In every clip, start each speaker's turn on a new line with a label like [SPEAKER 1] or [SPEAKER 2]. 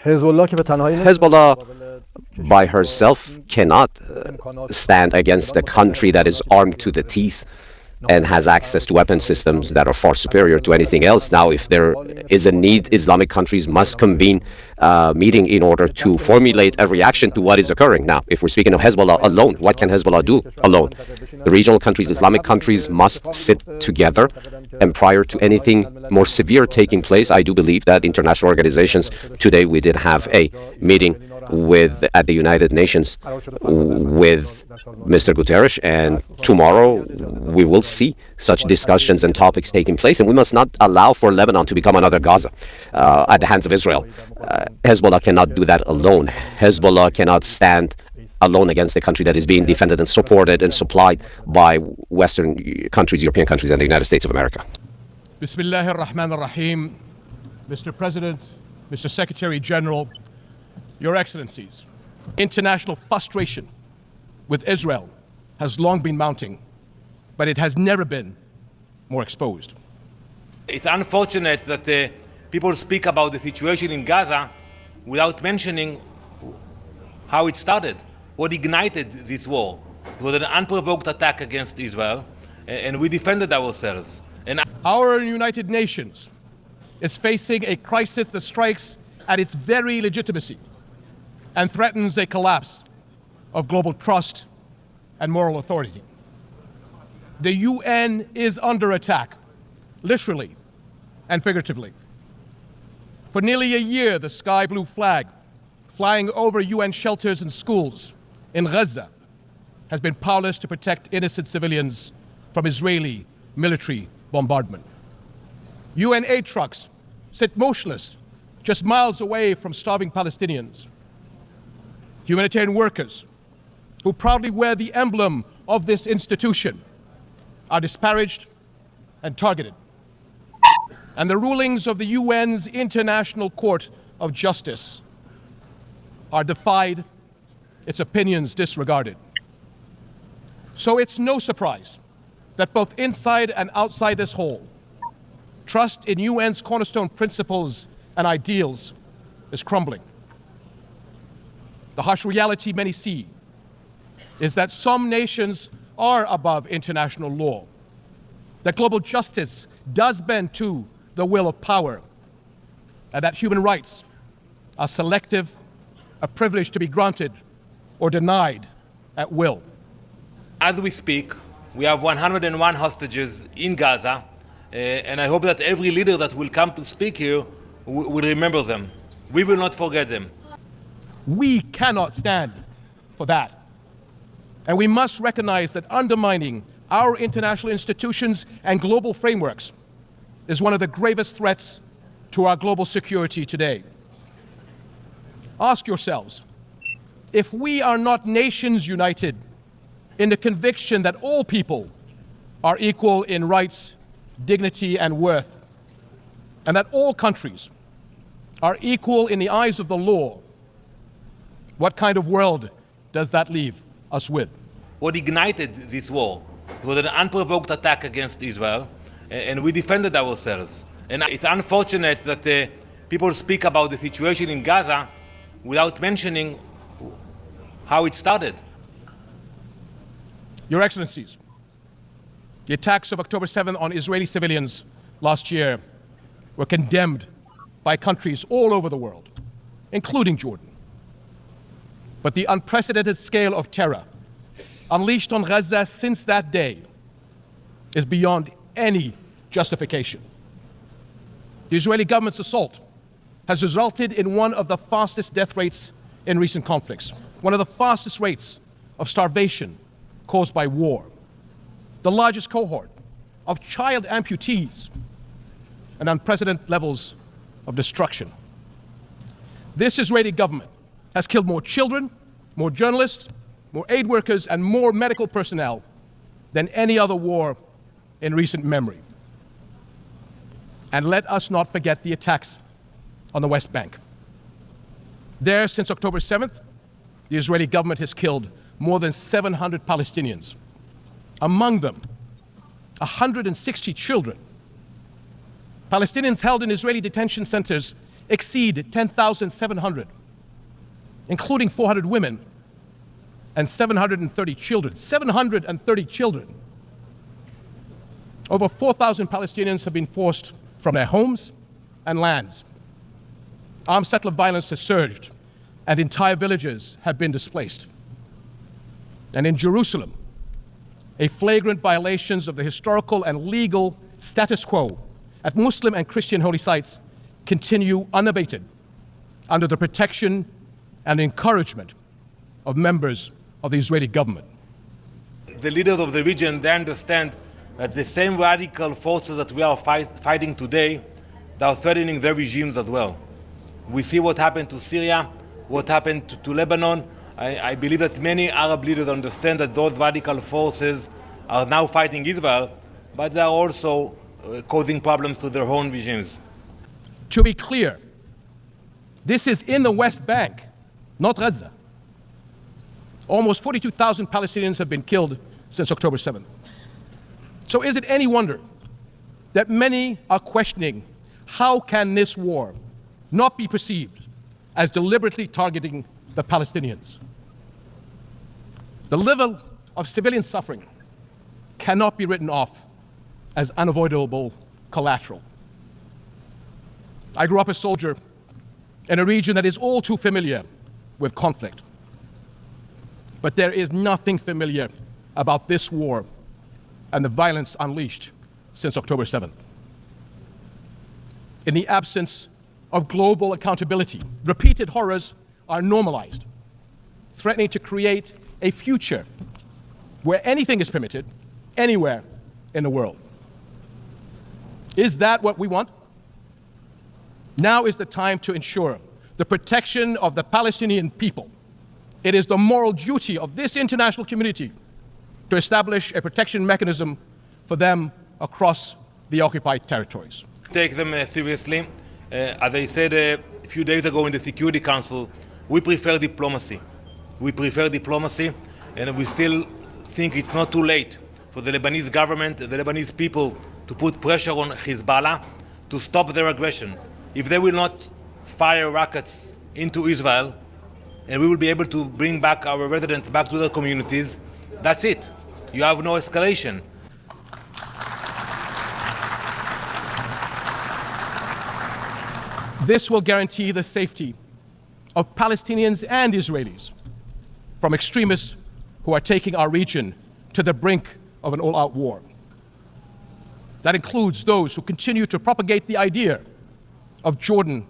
[SPEAKER 1] Hezbollah by herself cannot stand against a country that is armed to the teeth and has access to weapon systems that are far superior to anything else. Now, if there is a need, Islamic countries must convene a meeting in order to formulate a reaction to what is occurring. Now, if we're speaking of Hezbollah alone, what can Hezbollah do alone? The regional countries, Islamic countries, must sit together. And prior to anything more severe taking place, I do believe that international organizations, today we did have a meeting at the United Nations with Mr. Guterres, and tomorrow we will see such discussions and topics taking place, and we must not allow for Lebanon to become another Gaza at the hands of Israel. Hezbollah cannot do that alone. Hezbollah cannot stand alone against a country that is being defended and supported and supplied by Western countries, European countries, and the United States of America.
[SPEAKER 2] Bismillahir Rahmanir Rahim. Mr. President, Mr. Secretary General, Your Excellencies, international frustration with Israel has long been mounting, but it has never been more exposed.
[SPEAKER 3] It's unfortunate that people speak about the situation in Gaza without mentioning how it started, what ignited this war. It was an unprovoked attack against Israel, and we defended ourselves. And
[SPEAKER 2] our United Nations is facing a crisis that strikes at its very legitimacy and threatens a collapse of global trust and moral authority. The UN is under attack, literally and figuratively. For nearly a year, the sky blue flag flying over UN shelters and schools in Gaza has been powerless to protect innocent civilians from Israeli military bombardment. UN aid trucks sit motionless just miles away from starving Palestinians. Humanitarian workers who proudly wear the emblem of this institution are disparaged and targeted. And the rulings of the UN's International Court of Justice are defied, its opinions disregarded. So it's no surprise that both inside and outside this hall, trust in UN's cornerstone principles and ideals is crumbling. The harsh reality many see is that some nations are above international law, that global justice does bend to the will of power, and that human rights are selective, a privilege to be granted or denied at will.
[SPEAKER 3] as we speak, we have 101 hostages in Gaza, and I hope that every leader that will come to speak here will remember them. We will not forget them.
[SPEAKER 2] We cannot stand for that. And we must recognize that undermining our international institutions and global frameworks is one of the gravest threats to our global security today. Ask yourselves, if we are not nations united in the conviction that all people are equal in rights, dignity, and worth, and that all countries are equal in the eyes of the law, what kind of world does that leave us with?
[SPEAKER 3] What ignited this war? It was an unprovoked attack against Israel, and we defended ourselves. And it's unfortunate that people speak about the situation in Gaza without mentioning how it started.
[SPEAKER 2] Your Excellencies, the attacks of October 7th on Israeli civilians last year were condemned by countries all over the world, including Jordan. But the unprecedented scale of terror unleashed on Gaza since that day is beyond any justification. The Israeli government's assault has resulted in one of the fastest death rates in recent conflicts, one of the fastest rates of starvation caused by war, the largest cohort of child amputees, and unprecedented levels of destruction. This Israeli government has killed more children, more journalists, more aid workers, and more medical personnel than any other war in recent memory. And let us not forget the attacks on the West Bank. There, since October 7th, the Israeli government has killed more than 700 Palestinians, among them 160 children. Palestinians held in Israeli detention centers exceed 10,700, including 400 women and 730 children. 730 children. Over 4,000 Palestinians have been forced from their homes and lands. Armed settler violence has surged, and entire villages have been displaced. And in Jerusalem, a flagrant violations of the historical and legal status quo at Muslim and Christian holy sites continue unabated under the protection and encouragement of members of the Israeli government.
[SPEAKER 3] The leaders of the region, they understand that the same radical forces that we are fighting today, they are threatening their regimes as well. We see what happened to Syria, what happened to Lebanon. I believe that many Arab leaders understand that those radical forces are now fighting Israel, but they are also causing problems to their own regimes.
[SPEAKER 2] To be clear, this is in the West Bank, not Gaza. Almost 42,000 Palestinians have been killed since October 7th. So is it any wonder that many are questioning how can this war not be perceived as deliberately targeting the Palestinians? The level of civilian suffering cannot be written off as unavoidable collateral. I grew up a soldier in a region that is all too familiar with conflict. But there is nothing familiar about this war and the violence unleashed since October 7th. In the absence of global accountability, repeated horrors are normalized, threatening to create a future where anything is permitted, anywhere in the world. Is that what we want? Now is the time to ensure the protection of the Palestinian people. It is the moral duty of this international community to establish a protection mechanism for them across the occupied territories.
[SPEAKER 3] Take them seriously. As I said a few days ago in the Security Council, we prefer diplomacy. We prefer diplomacy, and we still think it's not too late for the Lebanese government, the Lebanese people, to put pressure on Hezbollah to stop their aggression. If they will not fire rockets into Israel, and we will be able to bring back our residents back to their communities, that's it. You have no escalation.
[SPEAKER 2] This will guarantee the safety of Palestinians and Israelis from extremists who are taking our region to the brink of an all-out war. That includes those who continue to propagate the idea of Jordan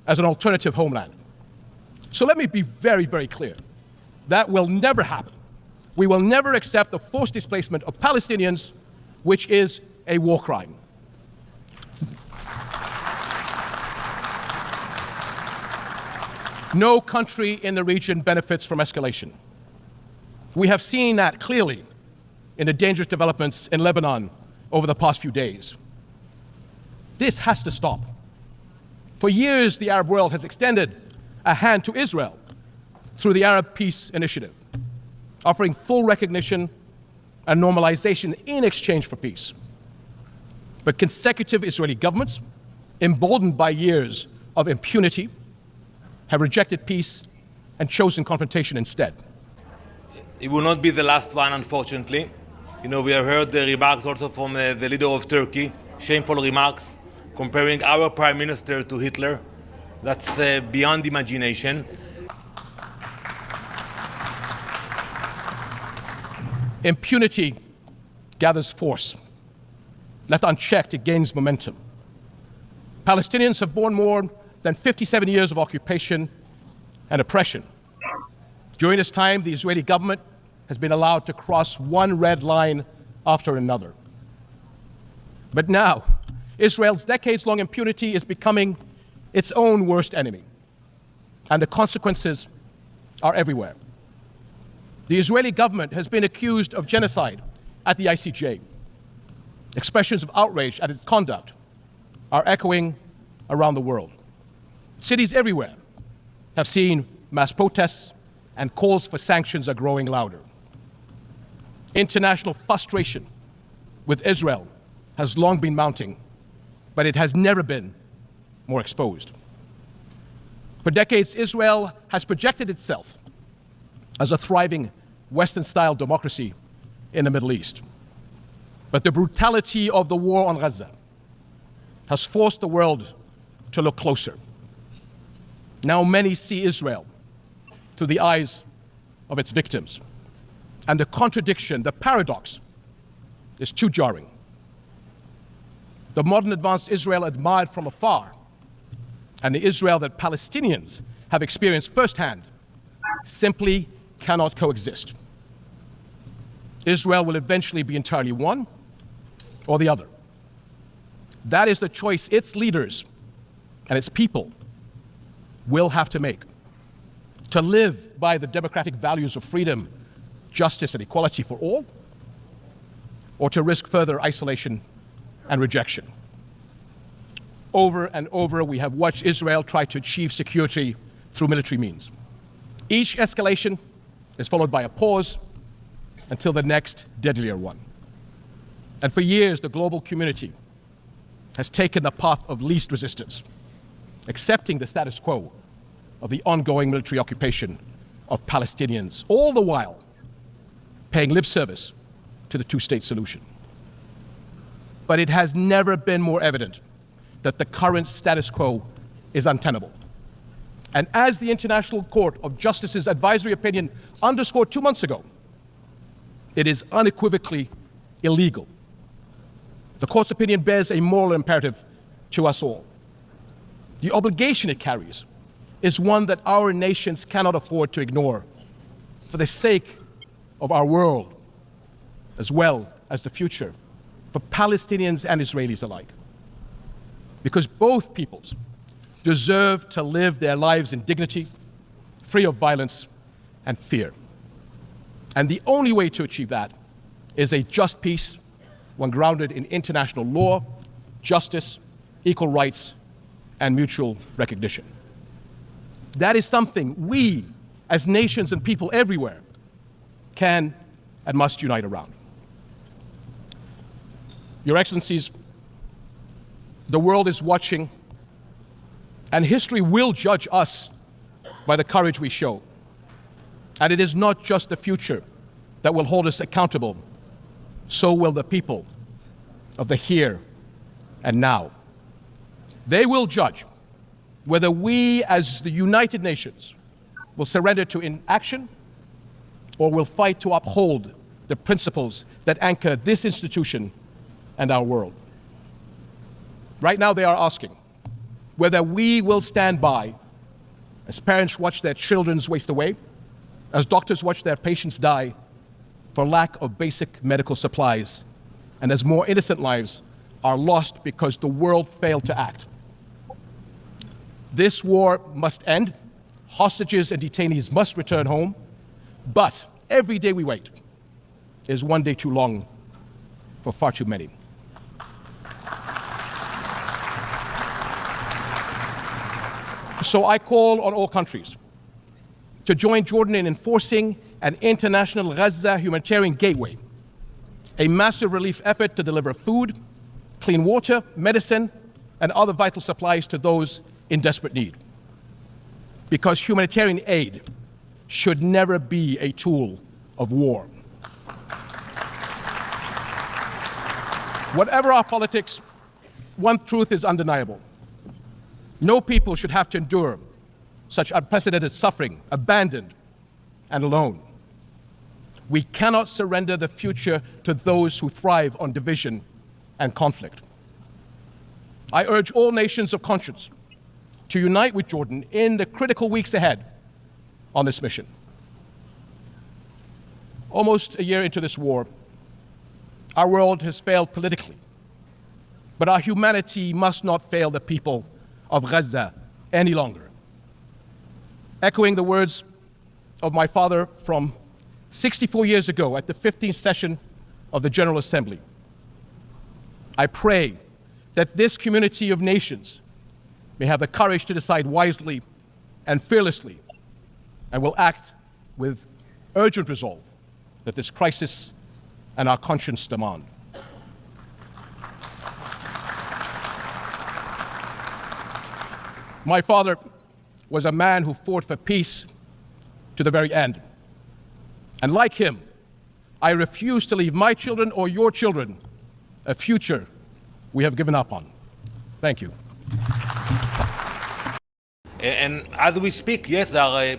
[SPEAKER 2] as an alternative homeland. So let me be very, very clear. That will never happen. We will never accept the forced displacement of Palestinians, which is a war crime. No country in the region benefits from escalation. We have seen that clearly in the dangerous developments in Lebanon over the past few days. This has to stop. For years, the Arab world has extended a hand to Israel through the Arab Peace Initiative, offering full recognition and normalization in exchange for peace. But consecutive Israeli governments, emboldened by years of impunity, have rejected peace and chosen confrontation instead.
[SPEAKER 3] It will not be the last one, unfortunately. You know, we have heard the remarks also from the leader of Turkey, shameful remarks, comparing our prime minister to Hitler. That's beyond imagination.
[SPEAKER 2] Impunity gathers force. Left unchecked, it gains momentum. Palestinians have borne more than 57 years of occupation and oppression. During this time, the Israeli government has been allowed to cross one red line after another. But now, Israel's decades-long impunity is becoming its own worst enemy, and the consequences are everywhere. The Israeli government has been accused of genocide at the ICJ. Expressions of outrage at its conduct are echoing around the world. Cities everywhere have seen mass protests, and calls for sanctions are growing louder. International frustration with Israel has long been mounting, but it has never been more exposed. For decades, Israel has projected itself as a thriving Western-style democracy in the Middle East. But the brutality of the war on Gaza has forced the world to look closer. Now many see Israel through the eyes of its victims. And the contradiction, the paradox, is too jarring. The modern advanced Israel admired from afar, and the Israel that Palestinians have experienced firsthand, simply cannot coexist. Israel will eventually be entirely one or the other. That is the choice its leaders and its people will have to make. To live by the democratic values of freedom, justice, and equality for all, or to risk further isolation and rejection. Over and over, we have watched Israel try to achieve security through military means. Each escalation is followed by a pause until the next deadlier one. And for years, the global community has taken the path of least resistance, accepting the status quo of the ongoing military occupation of Palestinians, all the while paying lip service to the two-state solution. But it has never been more evident that the current status quo is untenable. And as the International Court of Justice's advisory opinion underscored 2 months ago, it is unequivocally illegal. The court's opinion bears a moral imperative to us all. The obligation it carries is one that our nations cannot afford to ignore for the sake of our world, as well as the future for Palestinians and Israelis alike. Because both peoples deserve to live their lives in dignity, free of violence and fear. And the only way to achieve that is a just peace, one grounded in international law, justice, equal rights, and mutual recognition. That is something we, as nations and people everywhere, can and must unite around. Your Excellencies, the world is watching, and history will judge us by the courage we show. And it is not just the future that will hold us accountable, so will the people of the here and now. They will judge whether we, as the United Nations, will surrender to inaction or will fight to uphold the principles that anchor this institution and our world. Right now, they are asking whether we will stand by as parents watch their children waste away, as doctors watch their patients die for lack of basic medical supplies, and as more innocent lives are lost because the world failed to act. This war must end. Hostages and detainees must return home. But every day we wait is one day too long for far too many. So I call on all countries to join Jordan in enforcing an international Gaza humanitarian gateway, a massive relief effort to deliver food, clean water, medicine, and other vital supplies to those in desperate need. Because humanitarian aid should never be a tool of war. Whatever our politics, one truth is undeniable. No people should have to endure such unprecedented suffering, abandoned and alone. We cannot surrender the future to those who thrive on division and conflict. I urge all nations of conscience to unite with Jordan in the critical weeks ahead on this mission. Almost a year into this war, our world has failed politically, but our humanity must not fail the people of Gaza any longer. Echoing the words of my father from 64 years ago at the 15th session of the General Assembly, I pray that this community of nations may have the courage to decide wisely and fearlessly, and will act with urgent resolve that this crisis and our conscience demand. My father was a man who fought for peace to the very end. And like him, I refuse to leave my children or your children a future we have given up on. Thank you.
[SPEAKER 3] And as we speak, yes, there are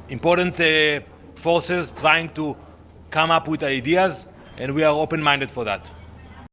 [SPEAKER 3] important forces trying to come up with ideas, and we are open-minded for that.